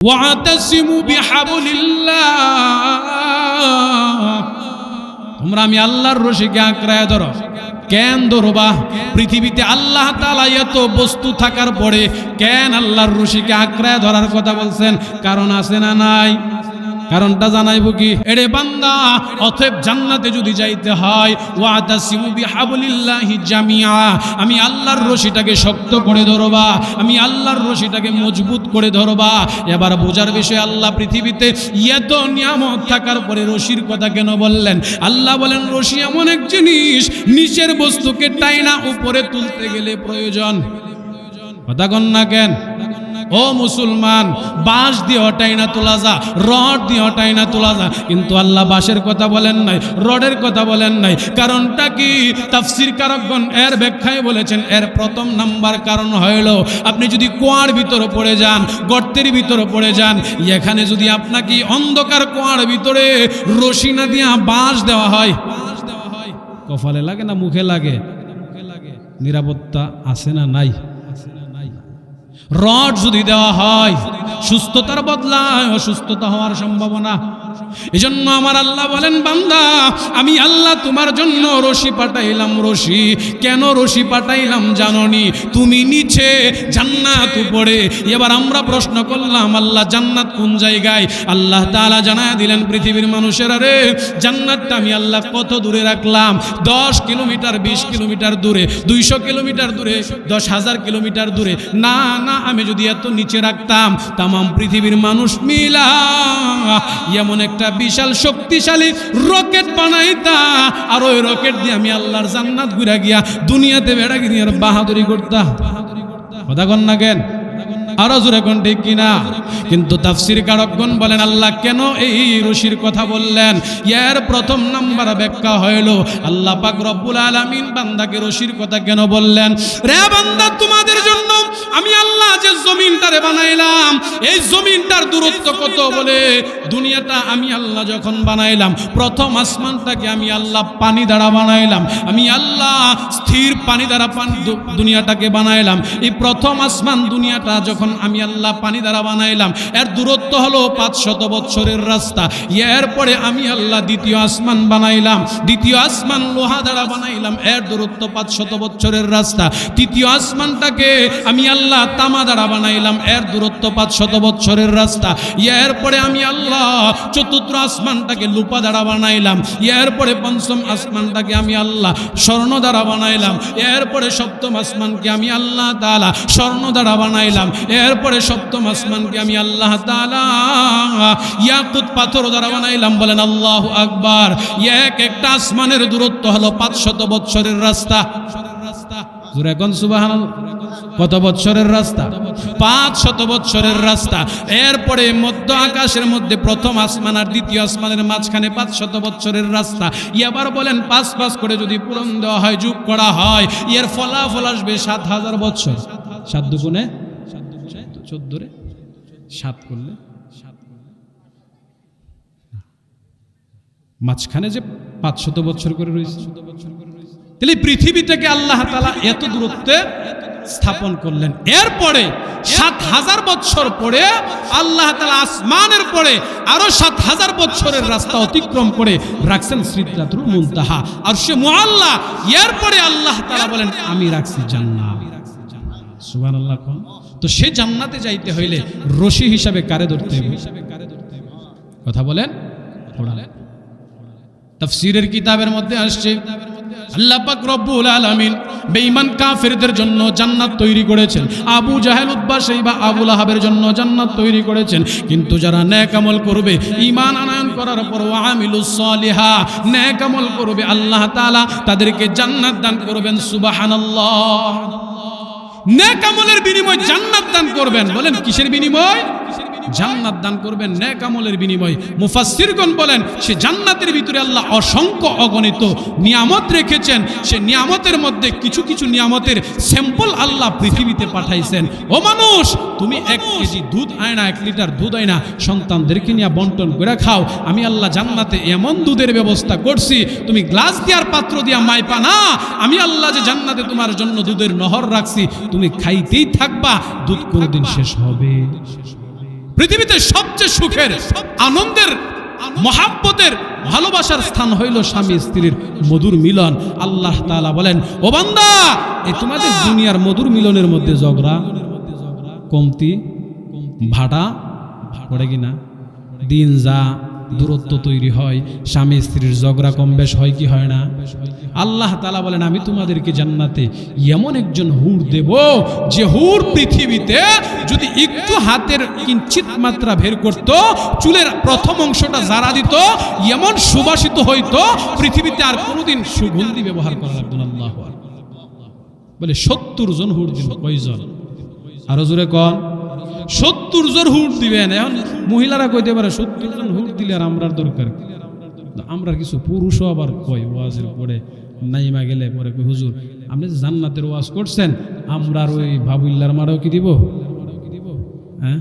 ওয়াতাসিমু বিহাবলিল্লাহ, তোমরা আমি আল্লাহর রশিকে আঁকড়ায় ধরো। কেন ধরবা? পৃথিবীতে আল্লাহ তাআলা এত বস্তু থাকার পরে কেন আল্লাহর রশিকে আঁকড়ায় ধরার কথা বলছেন? কারণ আছে না নাই? কারণটা জানাইবো কি? এরে বান্দা, অতএব জান্নাতে যদি যাইতে হয় ওয়াতাসিমু বিহাবলিল্লাহি জামিআ, আমি আল্লাহর রশিটাকে শক্ত করে ধরবা, আমি আল্লাহর রশিটাকে মজবুত করে ধরবা। এবার বোঝার বিষয়, আল্লাহ পৃথিবীতে এত নিয়ামত থাকার পরে রশির কথা কেন বললেন? আল্লাহ বলেন রশি এমন এক জিনিস, নিচের বস্তুকে টাইনা উপরে তুলতে গেলে প্রয়োজন। কথা কন না কেন? ও মুসলমান, বাঁশ দিয়ে হটাই না তোলা যা, রড দিয়ে হটাই না তোলা যা, কিন্তু আল্লাহ বাঁশের কথা বলেন নাই, রডের কথা বলেন নাই। কারণটা কি? তাফসীর কারকগণ এর ব্যাখ্যায় বলেছেন, এর প্রথম নাম্বার কারণ হইল, আপনি যদি কুয়ার ভিতরে পড়ে যান, গর্তের ভিতরে পড়ে যান, এখানে যদি আপনাকে অন্ধকার কুয়ার ভিতরে রশি না দিয়া বাঁশ দেওয়া হয়, কপালে লাগে না মুখে লাগে? নিরাপত্তা আছে না নাই? রড যদি দেওয়া হয়, সুস্থতার বদলায় অসুস্থতা হওয়ার সম্ভাবনা। এজন্য আমার আল্লাহ বলেন, বান্দা আমি আল্লাহ তোমার জন্য রশি পাঠাইলাম। রশি কেন রশি পাঠাইলাম জাননি? তুমি নিচে, জান্নাত উপরে। এবার আমরা প্রশ্ন করলাম, আল্লাহ জান্নাত কোন জায়গায়? আল্লাহ তাআলা জানায় দিলেন পৃথিবীর মানুষেরা, রে জান্নাতটা আমি আল্লাহ কত দূরে রাখলাম? 10 কিলোমিটার, 20 কিলোমিটার দূরে, 200 কিলোমিটার দূরে, 10,000 কিলোমিটার দূরে। না না, আমি যদি এত নিচে রাখতাম, তাম পৃথিবীর মানুষ মিলা এমন একটা বিশাল শক্তিশালী রকেট বানাইতা, আর ওই রকেট দিয়ে আমি আল্লাহর জান্নাত ঘুরা গিয়া দুনিয়াতে বেড়াগিরি আর বাহাদুরি করতা। কথা কন না কেন? আরো জোরে কোন ঠিক কিনা? কিন্তু তাফসীর কারকগণ বলেন, আল্লাহ কেন এই রশির কথা বললেন? এর প্রথম নাম্বার ব্যাখ্যা হইল, আল্লাহ পাক রব্বুল আলামিন বান্দাকে রশির কথা কেন বললেন? রে বান্দা, তোমাদের জন্য আমি আল্লাহ যে জমিনটারে বানাইলাম, এই জমিনটার দূরত্ব কত বলে? দুনিয়াটা আমি আল্লাহ যখন বানাইলাম, প্রথম আসমানটাকে আমি আল্লাহ পানি দ্বারা বানাইলাম, আমি আল্লাহ স্থির পানি দ্বারা দুনিয়াটাকে বানাইলাম। এই প্রথম আসমান দুনিয়াটা যখন আমি আল্লাহ পানি দ্বারা বানাইলাম, এর দূরত্ব হলো 500 বছরের রাস্তা। এরপরে আমি আল্লাহ দ্বিতীয় আসমান বানাইলাম, দ্বিতীয় আসমান লোহা দ্বারা বানাইলাম, এর দূরত্ব 500 বছরের রাস্তা। তৃতীয় আসমানটাকে আমি আল্লাহ তামা দ্বারা বানাইলাম, এর দূরত্ব 500 বছরের রাস্তা। এরপরে আমি আল্লাহ চতুর্থ আসমানটাকে লুপা দ্বারা বানাইলাম, এরপরে পঞ্চম আসমানটাকে আমি আল্লাহ স্বর্ণ দ্বারা বানাইলাম, এরপরে সপ্তম আসমানকে আমি আল্লাহ তাআলা স্বর্ণ দ্বারা বানাইলাম, এরপরে সপ্তম আসমানকে আমি আল্লাহ তাআলা ইয়াকুত পাথর দ্বারা বানাইলাম। বলেন আল্লাহু আকবার। একটা আসমানের দূরত্ব হলো 500 বছরের রাস্তা। জোরে কোন সুবহানাল্লাহ। কত বছরের রাস্তা? 500 বছরের রাস্তা। এরপরে মধ্য আকাশের মধ্যে প্রথম আসমান আর দ্বিতীয় আসমানের মাঝখানে 500 বছরের রাস্তা। এবার বলেন 5 করে যদি পূরণ দেওয়া হয়, যোগ করা হয়, এর ফলাফল আসবে 7000 বছর। 7 দুগুণে 14 রে 7 করলে মাঝখানে যে 500 বছর করে রয়েছে, তাহলে পৃথিবীটাকে আল্লাহ তাআলা এত দূরত্বে স্থাপন করলেন। এরপরে 7000 বছর পরে আল্লাহ তাআলা আসমানের পরে আরো 7000 বছরের রাস্তা অতিক্রম করে রাখছেন সিদরাতুল মুনতাহা, আরশে মুআল্লা। এরপরে আল্লাহ তাআলা বলেন, আমি রাখছি জান্নাত। সুবহানাল্লাহ। তো সেই জান্নাতে যাইতে হইলে রশি হিসাবে কারে ধরতে হবে? কথা বলেন। তাফসীরের কিতাবের মধ্যে আসছে, আল্লাহ পাক রব্বুল আলামিন বেঈমান কাফেরদের জন্য জান্নাত তৈরি করেছেন। আবু জাহেল, উতবা, শাইবা, আবু লাহাবের জন্য জান্নাত তৈরি করেছেন। কিন্তু যারা নেক আমল করবে, ঈমান আনয়ন করার পর ওয়ামিলুস সলিহা, নেক আমল করবে, আল্লাহ তাআলা তাদেরকে জান্নাত দান করবেন। সুবহানাল্লাহ। নেক আমলের বিনিময়ে জান্নাত দান করবেন। বলেন কিসের বিনিময়? জান্নাত দান করবেন নেক আমলের বিনিময়ে। মুফাসসিরগণ বলেন, সে জান্নাতের ভিতরে আল্লাহ অসংখ্য অগণিত নিয়ামত রেখেছেন। সে নিয়ামতের মধ্যে কিছু কিছু নিয়ামতের স্যাম্পল আল্লাহ পৃথিবীতে পাঠাইছেন। ও মানুষ, তুমি 1 কেজি দুধ আয়না, 1 লিটার দুধ আয়না সন্তানদেরকে নিয়ে বন্টন করে খাও। আমি আল্লাহ জান্নাতে এমন দুধের ব্যবস্থা করছি, তুমি গ্লাস দিয়ার পাত্র দিয়া মাইপা না। আমি আল্লাহ যে জান্নাতে তোমার জন্য দুধের নহর রাখছি, তুমি খাইতেই থাকবা, দুধ কোনদিন শেষ হবে? পৃথিবীতে সবচেয়ে সুখের, আনন্দের, মহাব্বতের, ভালোবাসার স্থান হইল স্বামী স্ত্রীর মধুর মিলন। আল্লাহ তাআলা বলেন, ও বান্দা, এই তোমাদের দুনিয়ার মধুর মিলনের মধ্যে ঝগড়া, কমতি, ভাটা পড়ে কিনা? দিন যা দূরত্ব তৈরি হয়, স্বামী স্ত্রীর ঝগড়া কম বেশ হয় কি হয় না? আল্লাহ তাআলা বলেন, আমি তোমাদেরকে জান্নাতে এমন একজন হুর দেব, যে হুর পৃথিবীতে যদি একটু হাতের কিঞ্চিত মাত্রা বের করত, চুলের প্রথম অংশটা জারা দিত, এমন সুবাসিত হইতো, পৃথিবীতে আর কোনোদিন সুগন্ধি ব্যবহার করা লাগতো না। আল্লাহু আকবার। বলে 70 জন হুর দিন। কয়জন? আরো জোরে কন। 70 জন হুর দিবেন। এখন মহিলারা কইতে পারে 70 জন হুর দিলে আর আমরার দরকার? আমরা কিছু পুরুষও আবার কয় ওয়াজের পরে নাইমা গেলে পরে কই, হুজুর আপনি জান্নাতের ওয়াজ করছেন, আমরা ওই বাবুল্লার মারাও কি দিব? হ্যাঁ,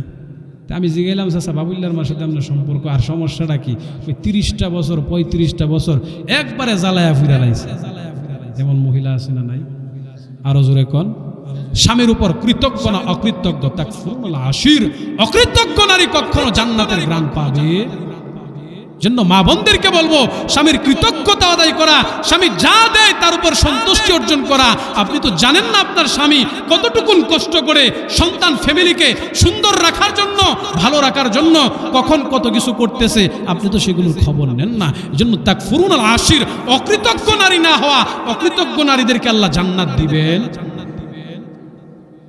আমি জিগাইলাম, চাচা বাবুল্লার মার সাথে আপনার সম্পর্ক আর সমস্যাটা কি? ওই 30টা বছর 35টা বছর একবারে জ্বালায়া ফিরা লাইছে। যেমন মহিলা আছে না নাই? আরো জোরে কন। স্বামীর উপর কৃতজ্ঞ না অকৃতজ্ঞ? তাকফুরুল আশির। অকৃতজ্ঞ নারী কখনো জান্নাতের ঘ্রাণ পাবে? জন্য মা বোনদেরকে বলবো, স্বামীর কৃতজ্ঞতা আদায় করা, স্বামী যা দেয় তার উপর সন্তুষ্টি অর্জন করা। আপনি তো জানেন না আপনার স্বামী কতটুকুন কষ্ট করে সন্তান ফ্যামিলিকে সুন্দর রাখার জন্য, ভালো রাখার জন্য কখন কত কিছু করতেছে, আপনি তো সেগুলোর খবর নেন না। এজন্য তাকফুরুল আশির, অকৃতজ্ঞ নারী না হওয়া। অকৃতজ্ঞ নারীদেরকে আল্লাহ জান্নাত দিবেন।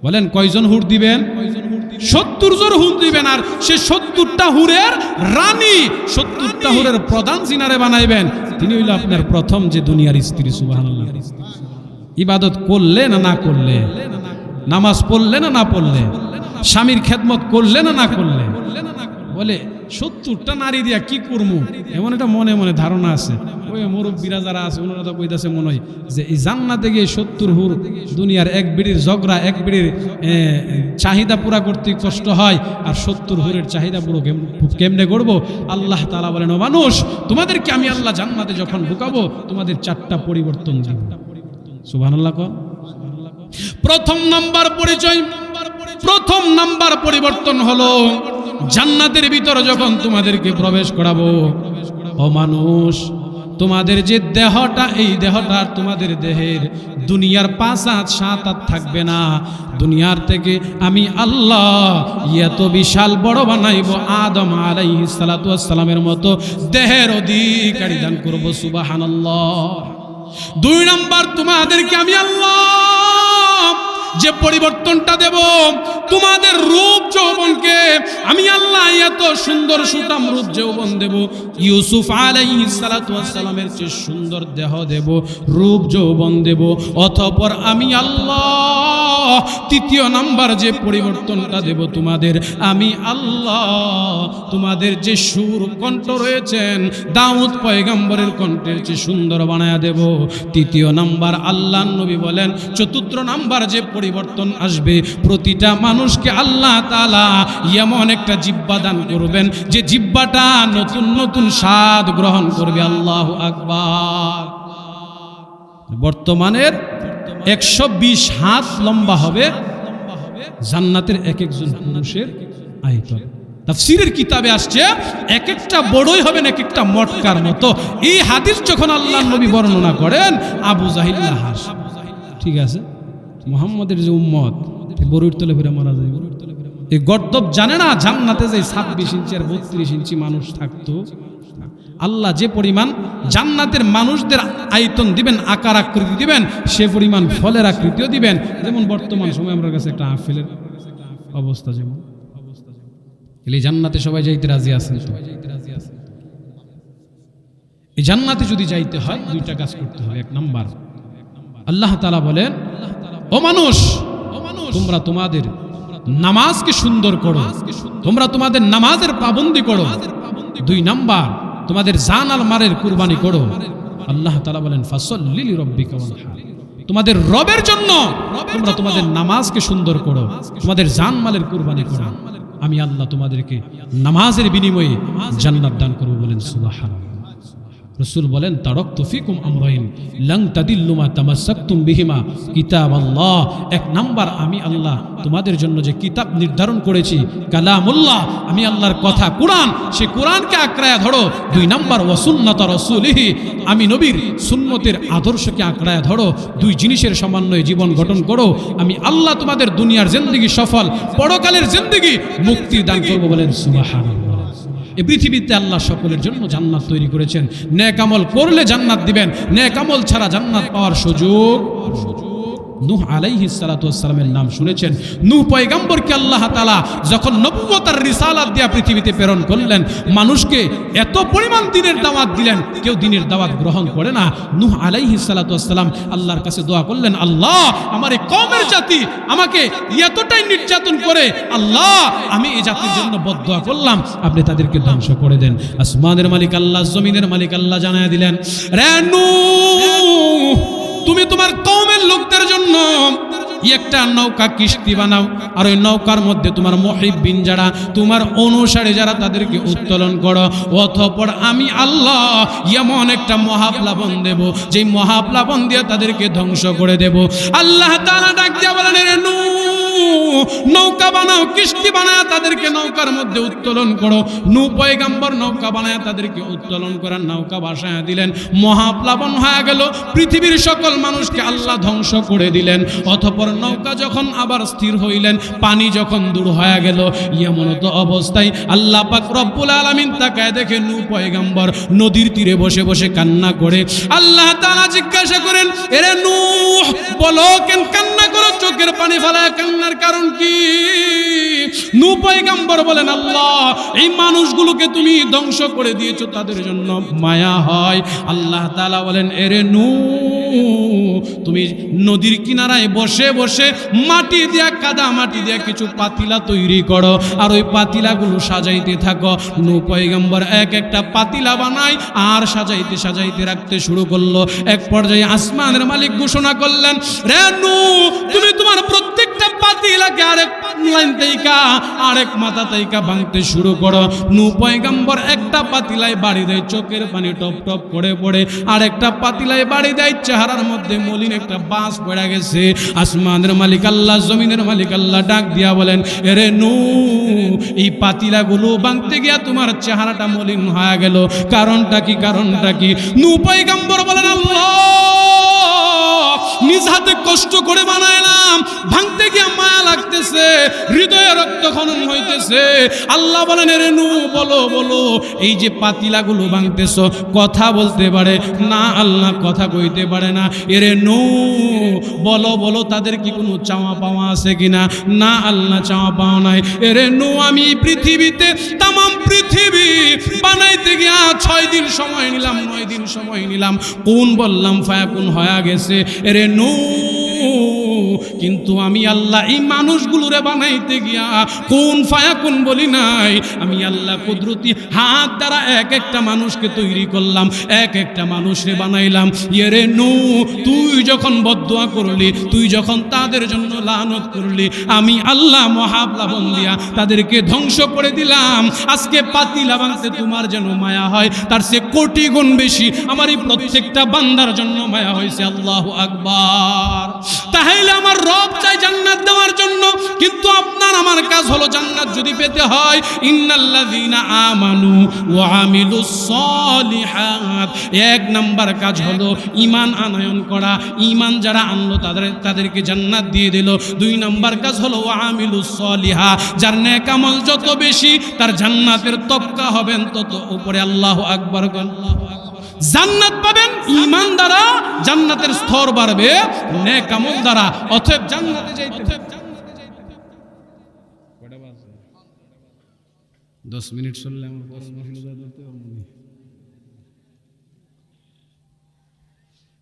বলেন কয়জন হুর দিবেন? 70 জন হুর দিবেন। আর সে 70টা হুরের রানী, 70টা হুরের প্রধান জিনারে বানাইবেন। তিনি হইল আপনার প্রথম যে দুনিয়ার স্ত্রী। সুবহানাল্লাহ। ইবাদত করলে না না করলে, নামাজ পড়লে না না পড়লে, স্বামীর খেদমত করলে না না করলে, বলে 70টা নারী দিয়া কি করবো, এমন একটা মনে মনে ধারণা আছে। ওই মুরব্বীরা যারা আছে ওনারা তো কইতাছে মনে হয় যে এই জান্নাতে গিয়ে 70 হুর দুনিয়ার এক বিড়ির ঝগড়া, এক বিড়ির চাহিদা পুরা করতে কষ্ট হয়, আর 70 হুরের চাহিদা পুরো কেমনে করবো? আল্লাহ তাআলা বলেন, ও মানুষ, তোমাদেরকে আমি আল্লাহ জান্নাতে যখন ঢুকাবো, তোমাদের 4টা পরিবর্তন দিব। সুবহানাল্লাহ কর। প্রথম নাম্বার পরিচয়, প্রথম নাম্বার পরিবর্তন হলো, জান্নাতের ভিতরে যখন তোমাদেরকে প্রবেশ করাবো, ও মানুষ, তোমাদের যে দেহটা, এই দেহটা তোমাদের দেহের দুনিয়ার 5 হাত 7 হাত থাকবে না। দুনিয়ার থেকে আমি আল্লাহ এত বিশাল বড় বানাইবো, আদম আলাইহিস সালাতু ওয়াস সালামের মতো দেহের অধিকারী দান করব। সুবহানাল্লাহ। 2 নাম্বার, তোমাদেরকে আমি আল্লাহ যে পরিবর্তনটা দেব, তোমাদের রূপ যৌবনকে আমি আল্লাহ এত সুন্দর সুঠাম রূপ যৌবন দেব, ইউসুফ আলাইহিস সালাতু ওয়াস সালামের চেয়ে সুন্দর দেহ দেব, রূপ যৌবন দেব। অতঃপর আমি আল্লাহ 3য় নাম্বার যে পরিবর্তনটা দেব তোমাদের, আমি আল্লাহ তোমাদের যে সুর কণ্ঠ রয়েছেন দাউদ পয়গম্বরের কণ্ঠের চেয়ে সুন্দর বানায়া দেব। 3য় নাম্বার, আল্লাহ নবী বলেন, 4র্থ নাম্বার যে পরিবর্তন আসবে, প্রতিটা মানুষকে আল্লাহ তাআলা এমন একটা জিহ্বা দান করবেন যে জিহ্বাটা নতুন নতুন স্বাদ গ্রহণ করবে। আল্লাহু আকবার। বর্তমানের 120 হাত লম্বা হবে জান্নাতের এক একজন পুরুষের আয়তন। তাফসীরের কিতাবে আসছে, এক একটা বড়ই হবেন এক একটা মটকার মতো। এই হাদিস যখন আল্লাহর নবী বর্ণনা করেন, আবু জাহিল হাস, ঠিক আছে, মুহাম্মদের যে উম্মত বড়ির তলে ফিরে মারা যায়, এই গর্দব জানে না জান্নাতে যে 26 ইঞ্চি আর 32 ইঞ্চি মানুষ থাকতো। আল্লাহ যে পরিমাণ জান্নাতের মানুষদের আয়তন দিবেন, আকার আকৃতি দিবেন, সে পরিমাণ ফলের আকৃতিও দিবেন। যেমন বর্তমান সময় আমার কাছে একটা আপেলের অবস্থা, যেমন এই জান্নাতে সবাই যাইতে রাজি আছেন। এই জান্নাতে যদি যাইতে হয় 2টা কাজ করতে হবে। 1 নাম্বার, আল্লাহ তাআলা বলেন, ও মানুষ, তোমরা তোমাদের নামাজকে সুন্দর করো, তোমরা তোমাদের নামাজের পাবন্দি করো। 2 নাম্বার, তোমাদের জান আর মালের কুরবানি করো। আল্লাহ তাআলা বলেন, ফাসাল্লি লিরাব্বিকা ওয়ানহার, তোমাদের রবের জন্য তোমরা তোমাদের নামাজকে সুন্দর করো, তোমাদের জান মালের কুরবানি করো। আমি আল্লাহ তোমাদেরকে নামাজের বিনিময়ে জান্নাত দান করব। বলেন সুবহানাল্লাহ। রাসূল বলেন তারাকতু ফিকুম আমরাইন লান তাদিল্লু মা তামাসসাকতুম বিহিমা কিতাবাল্লাহ। এক নাম্বার, আমি আল্লাহ তোমাদের জন্য যে কিতাব নির্ধারণ করেছি কালামুল্লাহ, আমি আল্লাহর কথা কোরআন, সে কোরআনকে আঁকড়ায়া ধরো। দুই নাম্বার ওয়া সুন্নাত রাসূলিহি, আমি নবীর সুন্নতের আদর্শকে আঁকড়ায়া ধরো। দুই জিনিসের সমন্বয়ে জীবন গঠন করো, আমি আল্লাহ তোমাদের দুনিয়ার জিন্দেগি সফল, পরকালের জিন্দেগি মুক্তি দান করব। বলেন সুবহানাল্লাহ। এই পৃথিবীতে আল্লাহ সকলের জন্য জান্নাত তৈরি করেছেন। নেক আমল করলে জান্নাত দিবেন, নেক আমল ছাড়া জান্নাত পাওয়ার সুযোগ। নূহ আলাইহিস সালাতু ওয়াস সালামের নাম শুনেছেন। নূহ পয়গম্বরকে আল্লাহ তাআলা যখন নবুয়তের রিসালাত দিয়া পৃথিবীতে প্রেরণ করলেন, মানুষকে এত পরিমাণ দ্বীনের দাওয়াত দিলেন, কেউ দ্বীনের দাওয়াত গ্রহণ করে না। নূহ আলাইহিস সালাতু ওয়াস সালাম আল্লাহর কাছে দোয়া করলেন, আল্লাহ আমার এই কওমের জাতি আমাকে এতটাই নির্যাতন করে, আল্লাহ আমি এই জাতির জন্য বদদোয়া করলাম, আপনি তাদেরকে ধ্বংস করে দেন। আসমানের মালিক আল্লাহ, জমিনের মালিক আল্লাহ জানায়া দিলেন, রে নূহ তুমি তোমার কওমের লোকদের জন্য একটা নৌকা কিস্তি বানাও, আর ওই নৌকার মধ্যে তোমার মুহিব্বিন যারা, তোমার অনুসারী যারা, তাদেরকে উত্তোলন করো। অতঃপর আমি আল্লাহ এমন একটা মহাপ্লাবন দেব, যেই মহাপ্লাবন দিয়ে তাদেরকে ধ্বংস করে দেব। আল্লাহ তাআলা ডাক দিয়া বলেন, রে নূহ নৌকা বানাও, কিস্তি বানায় তাদেরকে নৌকার মধ্যে উত্তোলন করো। নূহ পয়গম্বর নৌকা বানায় তাদেরকে উত্তোলন করার নৌকা ভাসায় দিলেন, মহাপ্লাবন হয়ে গেল, পৃথিবীর সকল মানুষকে আল্লাহ ধ্বংস করে দিলেন। অতঃপর নৌকা যখন আবার স্থির হইলেন, পানি যখন দূর হয়ে গেল, এমনত অবস্থায় আল্লাহ পাক রব্বুল আলামিন তাকায় দেখে নূহ পয়গম্বর নদীর তীরে বসে বসে কান্না করে। আল্লাহ তাআলা জিজ্ঞাসা করেন, এরে নূহ বলো কেন কান্না করো, চোখের পানি ফেলায় কান্নার কারণ কি? নূহ পয়গম্বর বলেন, আল্লাহ এই মানুষগুলোকে তুমি ধ্বংস করে দিয়েছো, তাদের জন্য মায়া হয়। আল্লাহ তাআলা বলেন, এরে নূহ তুমি নদীর কিনারায় বসে বসে মাটি দিয়া, কাদা মাটি দিয়া কিছু পাতিলা তৈরি করো, আর ওই পাতিলাগুলো সাজাইতে থাকো। নূহ পয়গম্বর এক একটা পাতিলা বানাই আর সাজাইতে সাজাইতে রাখতে শুরু করলো। এক পর্যায়ে আসমানের মালিক ঘোষণা করলেন, রে নূহ তুমি তোমার প্রত্যেকটা পাতিলাকে আরেক লাইন থেকে আরেক মাথা থেকে ভাঙতে শুরু করো। নূহ পয়গম্বর একটা পাতিলায় বাড়ি দেয়, চোখের পানি টপ টপ করে পড়ে, আরেকটা পাতিলায় বাড়ি দেয়, চেহারার মধ্যে মলিন একটা বাস পড়ে গেছে। আসমানের মালিক আল্লাহ, জমিনের মালিক আল্লাহ ডাক দিয়া বলেন, এরে নূহ এই পাতিলাগুলো ভাঙতে গিয়া তোমার চেহারাটা মলিন হয়ে গেল, কারণটা কি? কারণটা কি? নূহ পয়গম্বর বলেন, আল্লাহ নিজ হাতে কষ্ট করে বানাইলাম, ভাঙতে গিয়া মায়া লাগতেছে, হৃদয়ে রক্তক্ষরণ হইতেছে। আল্লাহ বলেন, এরে নূহ বলো বলো এই যে পাতিলাগুলো ভাঙতেছো কথা বলতে পারে না? আল্লাহ কথা কইতে পারে না। এরে নূহ বলো বলো তাদের কি কোনো চাওয়া পাওয়া আছে কিনা? না আল্লাহ চাওয়া পাওয়া নাই। এরে নূহ আমি পৃথিবীতে তামাম পৃথিবী বানাইতে গিয়া 6 দিন সময় নিলাম, 9 দিন সময় নিলাম, কোন বললাম ফায়াকুন হয়ে গেছে। এরে নূহ কিন্তু আমি আল্লাহ এই মানুষগুলোরে বানাইতে গিয়া কোন ফায়াকুন বলি নাই, আমি আল্লাহ কুদরতি হাত দ্বারা এক একটা মানুষকে তৈরি করলাম, এক একটা মানুষরে বানাইলাম। এরে নূহ তুই যখন বদদোয়া করলি, তুই যখন তাদের জন্য লানত করলি, আমি আল্লাহ মহাপ্লাবন দিয়া তাদেরকে ধ্বংস করে দিলাম। আজকে পাতিলা ভাঙতে তোমার যেন মায়া হয়, তার চেয়ে কোটি গুণ বেশি আমার এই প্রত্যেকটা বান্দার জন্য মায়া হয়েছে। আল্লাহু আকবার। তাহলে আমার রব চাই জান্নাত দেওয়ার জন্য, কিন্তু আপনার আমার কাজ হলো জান্নাত যদি পেতে হয়, ইন্নাল্লাযীনা আমানু ওয়া আমিলুস সলিহাত, এক নাম্বার কাজ হলো ঈমান আনয়ন করা। ঈমান যারা আনলো তাদেরকে জান্নাত দিয়ে দিল। 2 নাম্বার কাজ হলো ওয়া আমিলুস সলিহা, যার নেক আমল যত বেশি তার জান্নাতের তবকা হবেন তত উপরে। আল্লাহু আকবার। জান্নাত পাবেন ঈমান দ্বারা, জান্নাতের স্তর বাড়বে নেক আমল দ্বারা। অতএব জান্নাতে যাইতে 10 মিনিট চললে আমার পরে মহিলা ধরতে পারবো না।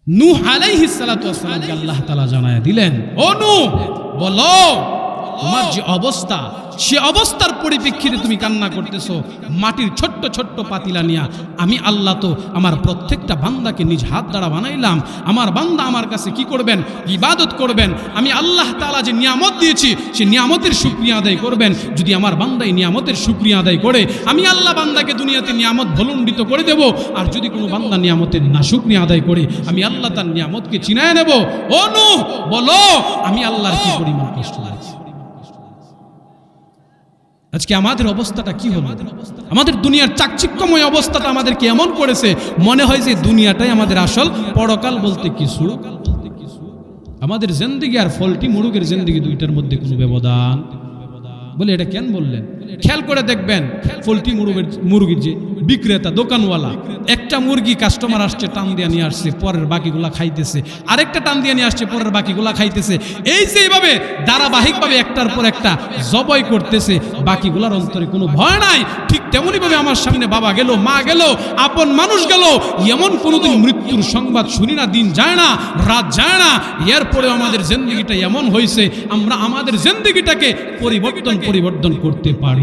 নূহ আলাইহিস সালাতু ওয়াস সালামকে আল্লাহ তাআলা জানায়া দিলেন, ও নূহ বলো তোমার যে অবস্থা, সে অবস্থার পরিপ্রেক্ষিতে তুমি কান্না করতেছো। মাটির ছোট্ট ছোট্ট পাতিলা নিয়া আমি আল্লাহ তো আমার প্রত্যেকটা বান্দাকে নিজ হাত দ্বারা বানাইলাম। আমার বান্দা আমার কাছে কি করবেন? ইবাদত করবেন। আমি আল্লাহ তাআলা যে নিয়ামত দিয়েছি সে নিয়ামতের শুকরিয়া আদায় করবেন। যদি আমার বান্দা এই নিয়ামতের শুকরিয়া আদায় করে, আমি আল্লাহ বান্দাকে দুনিয়াতে নিয়ামত ভলুণ্ডিত করে দেব। আর যদি কোনো বান্দা নিয়ামতের না শুকরিয়া আদায় করে, আমি আল্লাহ তার নিয়ামতকে চিনায় নেব। ও নূহ, বলো আমি আল্লাহর কি পরিমাণ কষ্ট লাগছে। আজকে আমাদের অবস্থাটা কি হলো? আমাদের দুনিয়ার চাকচিক্যময় অবস্থাটা আমাদেরকে এমন করেছে, মনে হয় যে দুনিয়াটাই আমাদের আসল, পরকাল বলতে কিছু। আমাদের জিন্দেগি আর ফলটি মুরগের জিন্দেগি দুইটার মধ্যে কোনো ব্যবধান। বলে এটা কেন বললেন? খেয়াল করে দেখবেন, পোল্ট্রি মুরগির যে বিক্রেতা দোকানওয়ালা, একটা মুরগি কাস্টমার আসছে, টান দিয়ে নিয়ে আসছে, পরের বাকিগুলা খাইতেছে, আরেকটা টান দিয়ে নিয়ে আসছে, পরের বাকিগুলা খাইতেছে। এই যে এইভাবে ধারাবাহিকভাবে একটার পর একটা জবাই করতেছে, বাকিগুলার অন্তরে কোনো ভয় নাই। ঠিক তেমনিভাবে আমার সামনে বাবা গেল, মা গেল, আপন মানুষ গেল, এমন কোনোদিন মৃত্যুর সংবাদ শুনি না। দিন যায় না, রাত যায় না, এরপরেও আমাদের জিন্দেগিটা এমন হয়েছে, আমরা আমাদের জিন্দেগিটাকে পরিবর্তন করতে পারি।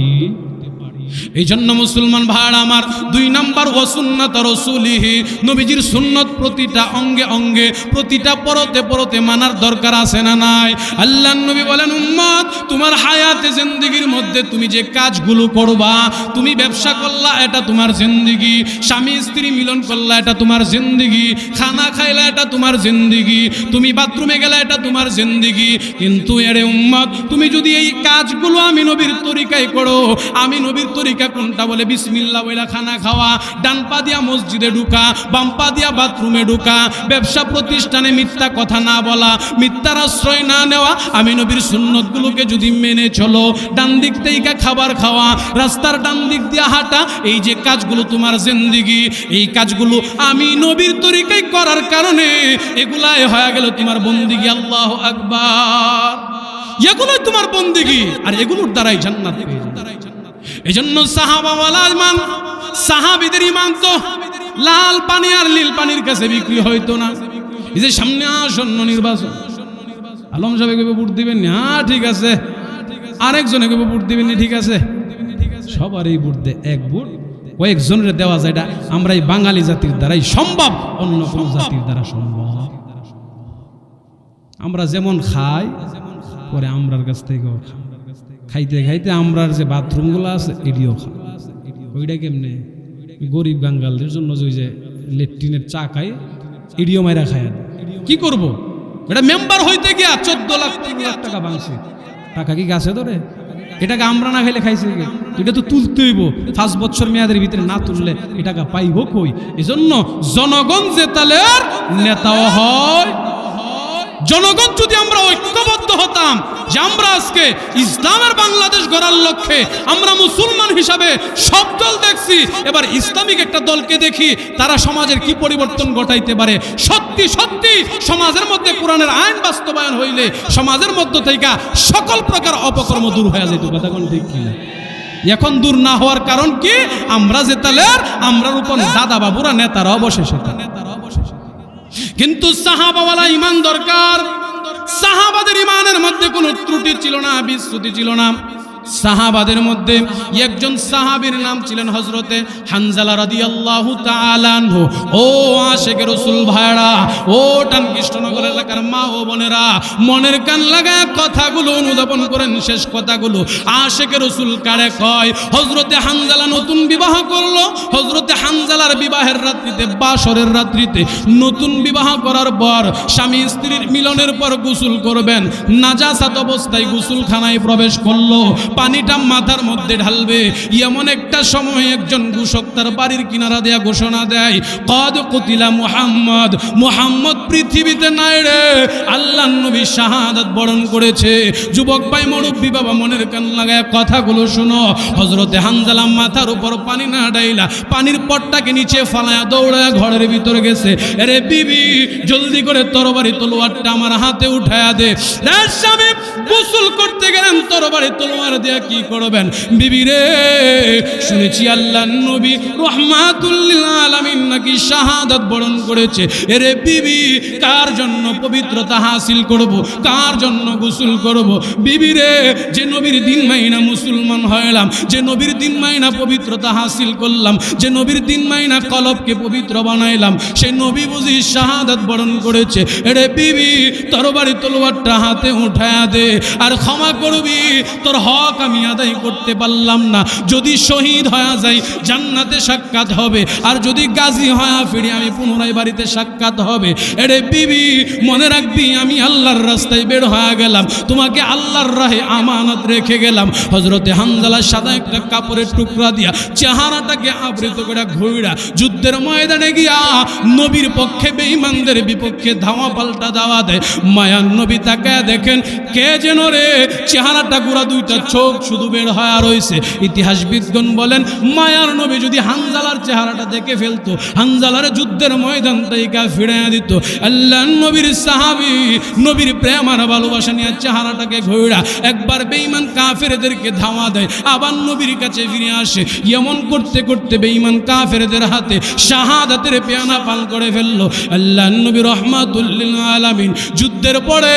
এই জন্য মুসলমান ভাইরা আমার, 2 নাম্বার ওয়াসুন্নাত রাসূলিহি, নবীজির সুন্নত প্রতিটা অঙ্গে অঙ্গে, প্রতিটা পরতে পরতে মানার দরকার আছে না নাই? আল্লাহর নবী বলেন, উম্মত তোমার হায়াতে জিন্দেগির মধ্যে তুমি যে কাজগুলো করবা, তুমি ব্যবসা করলা এটা তোমার জিন্দেগি, স্বামী স্ত্রী মিলন করলা এটা তোমার জিন্দেগি, খানা খাইলা এটা তোমার জিন্দেগি, তুমি বাথরুমে গেলা এটা তোমার জিন্দেগি। কিন্তু এরে উম্মত, তুমি যদি এই কাজগুলো আমি নবীর তরিকায় করো, আমি নবীর তরিকা কোনটা? বলে বিসমিল্লাহ বইলা খানা খাওয়া, ডান পা দিয়া মসজিদে ঢুকা, বাম পা দিয়া বাথরুমে ঢুকা, ব্যবসা প্রতিষ্ঠানে মিথ্যা কথা না বলা, মিথ্যার আশ্রয় না নেওয়া, আমি নবীর সুন্নতগুলোকে যদি মেনে চলো, ডান দিক থেকে খাবার খাওয়া, রাস্তার ডান দিক দিয়া হাঁটা, এই যে কাজগুলো তোমার জিন্দেগি, এই কাজগুলো আমি নবীর তরিকায় করার কারণে এগুলাই হয়ে গেল তোমার বন্দেগী। আল্লাহু আকবার। এগুলোই তোমার বন্দেগী, আর এগুলোর দ্বারাই জান্নাত পেয়ে যাবে। এজন্য সাহাবাওয়ালা ইমান, সাহাবীদের ইমান তো লাল পানি আর নীল পানির কাছে বিক্রি হইতো না। এই যে সামনে আসন্ন নির্বাচন, আলম সাহেব ভোট দিবেন না, ঠিক আছে, আরেকজনে ভোট দিবেন না, ঠিক আছে, সবারই ভোট দেয়। এক ভোট কয়েকজনের দেওয়া যায়, এটা আমরা এই বাঙালি জাতির দ্বারাই সম্ভব, অন্য কোনো জাতির দ্বারা সম্ভব। আমরা যেমন খাই, পরে আমরার কাছ থেকে খাইতে খাইতে আমরার যে বাথরুমগুলো আছে এটিও খাই। ওইটা কেমনে? গরিব বাঙ্গালদের জন্য যে লেট্রিনের চা খাই, এটিও মাইরা খায়। কি করব? এটা মেম্বার হইতে গিয়া 14 লাখ 15 লাখ টাকা ভাঙছে। টাকা কি গাছে ধরে? এটাকে আমরা না খাইলে খাইছে কে? এটা তো তুলতে হইব, 5 বছর মেয়াদের ভিতরে না তুললে এ টাকা পাইব কই? এজন্য জনগণ যে তালের নেতাও হয়। জনগণ যদি আমরা ঐক্যবদ্ধ হতাম যে আমরা আজকে ইসলামের বাংলাদেশ গড়ার লক্ষ্যে, আমরা মুসলমান হিসাবে সব দল দেখছি, এবার ইসলামিক একটা দলকে দেখি তারা সমাজের কি পরিবর্তন ঘটাইতে পারে। সত্যি সত্যি সমাজের মধ্যে কোরআনের আইন বাস্তবায়ন হইলে সমাজের মধ্য থেকে সকল প্রকার অপকর্ম দূর হয়ে যেত। কথা কোন ঠিক কিনা? এখন দূর না হওয়ার কারণ কি? আমরা যে তালের, আমরার উপর দাদা বাবুরা নেতারা অবশেষে। কিন্তু সাহাবাওয়ালা ইমান দরকার। সাহাবাদের ইমানের মধ্যে কোনো ত্রুটি ছিল না, বিচ্যুতি ছিল না। সাহাবাদের মধ্যে একজন সাহাবীর নাম ছিলেন হযরতে হানজালা রাদিয়াল্লাহু তাআলা আনহু। ও আশিকে রাসূল ভাইরা, ও টানকৃষ্ণনগর এলাকার মা ও বোনেরা, মনের কান লাগায় কথাগুলো অনুধাবন করেন। শেষ কথাগুলো আশিকে রাসূল কারে কয়? হযরতে হানজালা নতুন বিবাহ করলো। হযরতে হানজালার বিবাহের রাত্রিতে, বাসরের রাত্রিতে, নতুন বিবাহ করার পর স্বামী স্ত্রীর মিলনের পর গোসল করবেন, নাজাসাত অবস্থায় গোসলখানায় প্রবেশ করলো, পানিটা মাথার মধ্যে ঢালবে। এমন একটা সময় একজন ঘোষক তার বাড়ির কিনারা দেয়া ঘোষণা দেয়, কদ কুতিলা মুহাম্মদ, মুহাম্মদ পৃথিবীতে নাই রে, আল্লাহর নবী শাহাদাত বরণ করেছে। যুবক ভাই, মুরব্বী বাবা, মনের কান লাগায় কথাগুলো শোনো। হযরতে হানজালা মাথার উপর পানি না ডাইলা পানির পটটাকে নিচে ফালায়া দৌড়ায়া ঘরের ভিতরে গেছে। আরে বিবি, জলদি করে তরবারি তলোয়ারটা আমার হাতে উঠায়া দে। স্বামী গোসল করতে গেলেন, তরবারি তলোয়ার দিয়া কি করবেন? বিবি রে, শুনেছি আল্লাহর নবী রাহমাতুল রহমাতুল্লিল আলামিন নাকি শাহাদাত বরণ করেছে। এরে বিবি, কার জন্য পবিত্রতা হাসিল করব, কার জন্য গোসল করব? বিবি রে, যে নবীর দিন মাইনা মুসলমান হইলাম, যে নবীর দিন মাইনা পবিত্রতা হাসিল করলাম, যে নবীর দিন মাইনা কলবকে পবিত্র বানাইলাম, সে নবী বুঝি শাহাদাত বরণ করেছে। এরে বিবি, তরবারি তলোয়ারটা হাতে উঠায়া দে, আর ক্ষমা করবি, তোর হক আমি আদায় করতে পারলাম না। যদি শহীদ হয়ে যাই জান্নাতে সাক্ষাৎ হবে, আর যদি গাজী হয়ে ফিরি আমি পুনরায় বাড়িতে সাক্ষাৎ হবে। এরে বিবি, মনে রাখবি আমি আল্লাহর রাস্তায় বের হয়ে গেলাম, তোমাকে আল্লাহর রাহে আমানত রেখে গেলাম। হযরতে হামজালা সাদা একটা কাপড়ের টুকরা দিয়া চেহারাটাকে আবৃত করে ঘুরা যুদ্ধের ময়দানে গিয়া নবীর পক্ষে বেঈমানদের বিপক্ষে ধাওয়া পাল্টা দাওয়া দেয়। মায়ার নবী তাকায় দেখেন কে যেন রে, চেহারাটা গুড়া, দুইটা চোখ শুধু বের হয়ে রয়েছে। ইতিহাসবিদগণ বলেন মায়ার নবী যদি হামজালার চেহারাটা দেখে ফেলতো, হামজালার যুদ্ধের ময়দান থেকে ফিরিয়ে দিত। আল্লাহর নবীর সাহাবী, নবীর প্রেম আর ভালোবাসা নিয়ে চেহারাটাকে ঘোরা একবার বেঈমান কাফেরদেরকে ধাওয়া দেয়, আবার নবীর কাছে ফিরে আসে। এমন করতে করতে বেঈমান কাফেরদের হাতে শাহাদাতের পেয়ানা পান করে ফেললো। আল্লাহর নবী রহমাতুল্লিল আলামিন যুদ্ধের পরে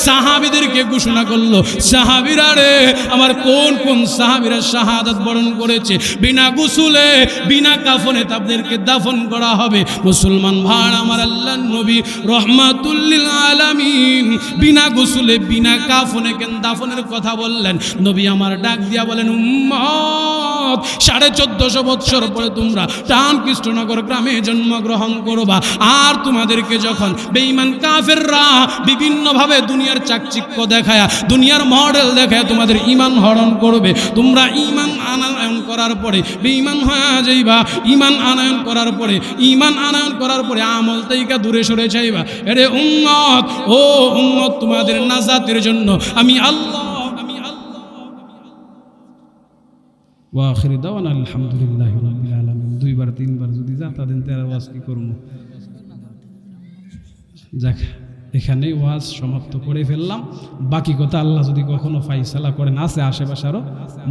সাহাবীদেরকে ঘোষণা করলো, সাহাবীরা রে, আমার কোন কোন সাহাবীরা শাহাদাত বরণ করেছে, বিনা গোসলে বিনা কাফনে তাদেরকে দাফন করা হবে। মুসলমান ভাই আমার, আল্লাহর নবী রহমাতুল্লিল আলামিন বিনা গোসলে বিনা কাফনে কেন দাফনের কথা বললেন? নবী আমার ডাক দিয়া বলেন, উম্মত, 1450 বৎসর পরে তোমরা টান কৃষ্ণনগর গ্রামে জন্মগ্রহণ করবা, আর তোমাদেরকে যখন বেঈমান কাফেররা বিভিন্নভাবে দুনিয়ার চাকচিক্য দেখায়, দুনিয়ার মডেল দেখায় তোমাদের ঈমান হরণ করবে, তোমরা ঈমান আনয়ন করার পরে বেঈমান হয়ে যাইবা। ঈমান আনয়ন করার পরে, ঈমান আনয়ন করার পরে আমল থেকে দূরে সরে যাইবা। এরে উম্মত, ও উম্মত, তোমাদের নাজাতের জন্য আমি আল্লাহ। ওয়া আখিরি দাওয়ানা আলহামদুলিল্লাহি রাব্বিল আলামিন। 2বার 3বার যদি যাতা দেন তার ওয়াজ কি করব? যাক, এখানেই ওয়াজ সমাপ্ত করে ফেললাম। বাকি কথা আল্লাহ যদি কখনো ফাইসালা করেন, আছে আশেপাশে আরও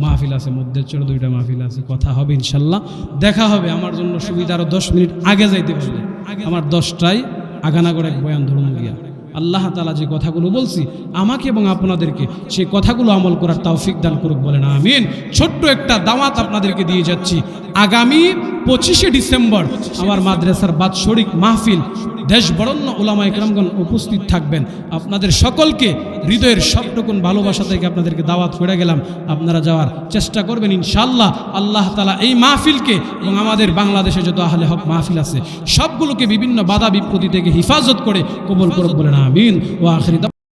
মাহফিল আছে, মধ্যের 2টা মাহফিল আছে, কথা হবে ইনশাল্লাহ, দেখা হবে। আমার জন্য সুবিধা আরও 10 মিনিট আগে যাইতে পারলে, আমার 10টায় আগানাগড় এক বয়ান ধরুন গিয়া। আল্লাহ তাআলা যে কথাগুলো বলছি আমাকে এবং আপনাদেরকে সেই কথাগুলো আমল করার তৌফিক দান করুক, বলেন আমিন। ছোট্ট একটা দাওয়াত আপনাদেরকে দিয়ে যাচ্ছি। আগামী 25শে ডিসেম্বর আমার মাদ্রাসার বাৎসরিক মাহফিল, দেশ বরেণ্য উলামা ইকরামগণ উপস্থিত থাকবেন। আপনাদের সকলকে হৃদয়ের সবটুকুন ভালোবাসা থেকে আপনাদেরকে দাওয়াত করে গেলাম, আপনারা যাওয়ার চেষ্টা করবেন ইনশাআল্লাহ। আল্লাহ তাআলা এই মাহফিলকে এবং আমাদের বাংলাদেশে যত আহলে হক মাহফিল আছে সবগুলোকে বিভিন্ন বাধা বিপত্তি থেকে হিফাজত করে কবুল করুক, বলেন আমিন। ওয়া আখিরি